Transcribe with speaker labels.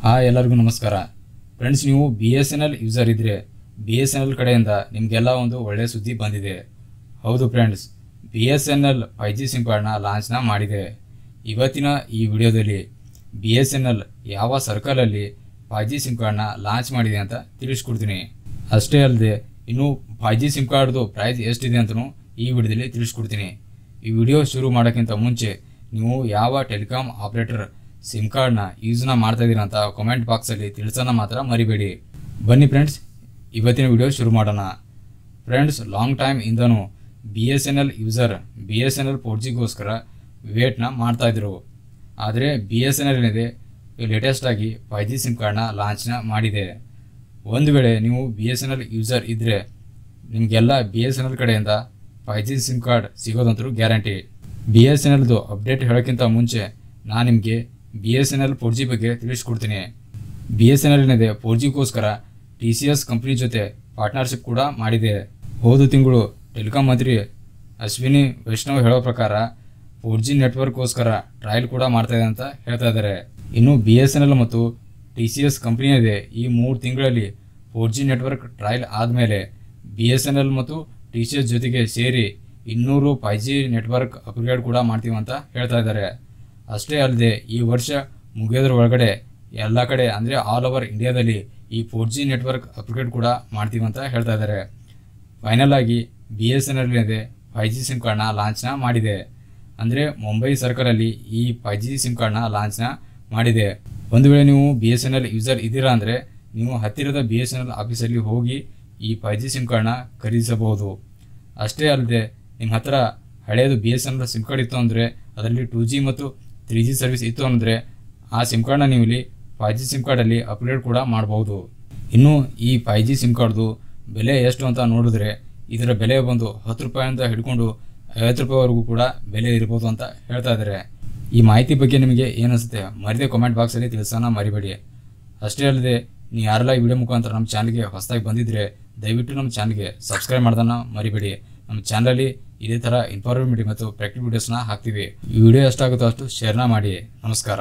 Speaker 1: ಎಲ್ಲರಿಗೂ ನಮಸ್ಕಾರ ಫ್ರೆಂಡ್ಸ್. ನೀವು BSNL ಯೂಸರ್ ಇದ್ರೆ BSNL ಕಡೆಯಿಂದ ನಿಮಗೆಲ್ಲ ಒಂದು ಒಳ್ಳೆ ಸುದ್ದಿ ಬಂದಿದೆ. ಹೌದು ಫ್ರೆಂಡ್ಸ್, BSNL 5G ಸಿಮ್ ಕಾರ್ಡ್ನ ಲಾಂಚ್ನ ಮಾಡಿದೆ. ಇವತ್ತಿನ ಈ ವಿಡಿಯೋದಲ್ಲಿ BSNL ಯಾವ ಸರ್ಕಲಲ್ಲಿ 5G ಸಿಮ್ ಕಾರ್ಡ್ನ ಲಾಂಚ್ ಮಾಡಿದೆ ಅಂತ ತಿಳಿಸ್ಕೊಡ್ತೀನಿ. ಅಷ್ಟೇ ಅಲ್ಲದೆ ಇನ್ನು 5G ಸಿಮ್ ಕಾರ್ಡ್ದು ಪ್ರೈಸ್ ಎಷ್ಟಿದೆ ಅಂತಲೂ ಈ ವಿಡಿಯೋದಲ್ಲಿ ತಿಳಿಸ್ಕೊಡ್ತೀನಿ. ಈ ವಿಡಿಯೋ ಶುರು ಮಾಡೋಕ್ಕಿಂತ ಮುಂಚೆ ನೀವು ಯಾವ ಟೆಲಿಕಾಂ ಆಪರೇಟರ್ ಸಿಮ್ ಕಾರ್ಡ್ನ ಯೂಸ್ನ ಮಾಡ್ತಾ ಇದ್ದೀರಾ ಅಂತ ಕಾಮೆಂಟ್ ಬಾಕ್ಸಲ್ಲಿ ತಿಳಿಸೋಣ ಮಾತ್ರ ಮರಿಬೇಡಿ. ಬನ್ನಿ ಫ್ರೆಂಡ್ಸ್, ಇವತ್ತಿನ ವಿಡಿಯೋ ಶುರು ಮಾಡೋಣ. ಫ್ರೆಂಡ್ಸ್, ಲಾಂಗ್ ಟೈಮ್ ಇಂದನೂ BSNL ಯೂಸರ್ BSNL 4Gಗೋಸ್ಕರ ವೇಟ್ನ ಮಾಡ್ತಾಯಿದ್ರು. ಆದರೆ BSNL ಏನಿದೆ ಲೇಟೆಸ್ಟ್ ಆಗಿ 5G ಸಿಮ್ ಕಾರ್ಡ್ನ ಲಾಂಚ್ನ ಮಾಡಿದೆ. ಒಂದು ವೇಳೆ ನೀವು BSNL ಯೂಸರ್ ಇದ್ದರೆ ನಿಮಗೆಲ್ಲ BSNL ಕಡೆಯಿಂದ 5G ಸಿಮ್ ಕಾರ್ಡ್ ಸಿಗೋದಂತೂ ಗ್ಯಾರಂಟಿ. BSNLದು ಅಪ್ಡೇಟ್ ಹೇಳೋಕ್ಕಿಂತ ಮುಂಚೆ ನಾನು ನಿಮಗೆ BSNL 4G ಬಗ್ಗೆ ತಿಳಿಸ್ಕೊಡ್ತೀನಿ. BSNL ಏನಿದೆ 4Gಗೋಸ್ಕರ TCS ಕಂಪ್ನಿ ಜೊತೆ ಪಾರ್ಟ್ನರ್ಶಿಪ್ ಕೂಡ ಮಾಡಿದೆ. ಹೋದ ತಿಂಗಳು ಟೆಲಿಕಾಂ ಮಂತ್ರಿ ಅಶ್ವಿನಿ ವೈಷ್ಣವ್ ಹೇಳೋ ಪ್ರಕಾರ 4G ನೆಟ್ವರ್ಕ್ಗೋಸ್ಕರ ಟ್ರಯಲ್ ಕೂಡ ಮಾಡ್ತಾಯಿದೆ ಅಂತ ಹೇಳ್ತಾ ಇದ್ದಾರೆ. ಇನ್ನು BSNL ಮತ್ತು TCS ಕಂಪ್ನಿ ಇದೆ ಈ 3 ತಿಂಗಳಲ್ಲಿ 4G ನೆಟ್ವರ್ಕ್ ಟ್ರಯಲ್ ಆದಮೇಲೆ BSNL ಮತ್ತು TCS ಜೊತೆಗೆ ಸೇರಿ 200 5G ನೆಟ್ವರ್ಕ್ ಅಪ್ಗ್ರೇಡ್ ಕೂಡ ಮಾಡ್ತೀವಿ ಅಂತ ಹೇಳ್ತಾ ಇದ್ದಾರೆ. ಅಷ್ಟೇ ಅಲ್ಲದೆ ಈ ವರ್ಷ ಮುಗಿಯೋದ್ರ ಒಳಗಡೆ ಎಲ್ಲ ಕಡೆ ಅಂದರೆ ಆಲ್ ಓವರ್ ಇಂಡಿಯಾದಲ್ಲಿ ಈ 4G ನೆಟ್ವರ್ಕ್ ಅಪ್ಗ್ರೇಡ್ ಕೂಡ ಮಾಡ್ತೀವಿ ಅಂತ ಹೇಳ್ತಾ ಇದ್ದಾರೆ. ಫೈನಲ್ ಆಗಿ BSNL ಏನಿದೆ 5G ಸಿಮ್ ಕಾರ್ಡ್ನ ಲಾಂಚ್ನ ಮಾಡಿದೆ. ಅಂದರೆ ಮುಂಬೈ ಸರ್ಕಲಲ್ಲಿ ಈ 5G ಸಿಮ್ ಕಾರ್ಡ್ನ ಲಾಂಚ್ನ ಮಾಡಿದೆ. ಒಂದು ವೇಳೆ ನೀವು BSNL ಯೂಸರ್ ಇದ್ದೀರಾ ಅಂದರೆ ನೀವು ಹತ್ತಿರದ BSNL ಆಫೀಸಲ್ಲಿ ಹೋಗಿ ಈ 5G ಸಿಮ್ ಕಾರ್ಡ್ನ ಖರೀದಿಸಬಹುದು. ಅಷ್ಟೇ ಅಲ್ಲದೆ ನಿಮ್ಮ ಹತ್ರ ಹಳೆಯದು BSNL ಸಿಮ್ ಕಾರ್ಡ್ ಇತ್ತು ಅಂದರೆ ಅದರಲ್ಲಿ 2G ಮತ್ತು 3G ಸರ್ವಿಸ್ ಇತ್ತು ಅಂದರೆ ಆ ಸಿಮ್ ಕಾರ್ಡ್ನ ನೀವು ಇಲ್ಲಿ 5G ಸಿಮ್ ಕಾರ್ಡಲ್ಲಿ ಅಪ್ಗ್ರೇಡ್ ಕೂಡ ಮಾಡಬಹುದು. ಇನ್ನು ಈ 5G ಸಿಮ್ ಕಾರ್ಡ್ದು ಬೆಲೆ ಎಷ್ಟು ಅಂತ ನೋಡಿದ್ರೆ ಇದರ ಬೆಲೆ ಬಂದು 10 ರೂಪಾಯಿಂದ ಹಿಡ್ಕೊಂಡು 50 ರೂಪಾಯಿವರೆಗೂ ಕೂಡ ಬೆಲೆ ಇರ್ಬೋದು ಅಂತ ಹೇಳ್ತಾ ಇದ್ದಾರೆ. ಈ ಮಾಹಿತಿ ಬಗ್ಗೆ ನಿಮಗೆ ಏನಿಸುತ್ತೆ ಮರಿದೇ ಕಾಮೆಂಟ್ ಬಾಕ್ಸಲ್ಲಿ ತಿಳಿಸೋಣ ಮರಿಬೇಡಿ. ಅಷ್ಟೇ ಅಲ್ಲದೆ ನೀವು ಯಾರೆಲ್ಲ ಈ ವಿಡಿಯೋ ಮುಖಾಂತರ ನಮ್ಮ ಚಾನಲ್ಗೆ ಹೊಸದಾಗಿ ಬಂದಿದ್ದರೆ ದಯವಿಟ್ಟು ನಮ್ಮ ಚಾನಲ್ಗೆ ಸಬ್ಸ್ಕ್ರೈಬ್ ಮಾಡೋದನ್ನು ಮರಿಬೇಡಿ. ನಮ್ಮ ಚಾನಲಲ್ಲಿ ಇದೇ ಥರ ಇನ್ಫಾರ್ಮೇಟಿವ್ ಮತ್ತು ಪ್ರಾಕ್ಟಿಕಲ್ ವಿಡಿಯೋಸ್ನ ಹಾಕ್ತೀವಿ. ಈ ವಿಡಿಯೋ ಎಷ್ಟಾಗುತ್ತೋ ಅಷ್ಟು ಶೇರ್ನ ಮಾಡಿ. ನಮಸ್ಕಾರ.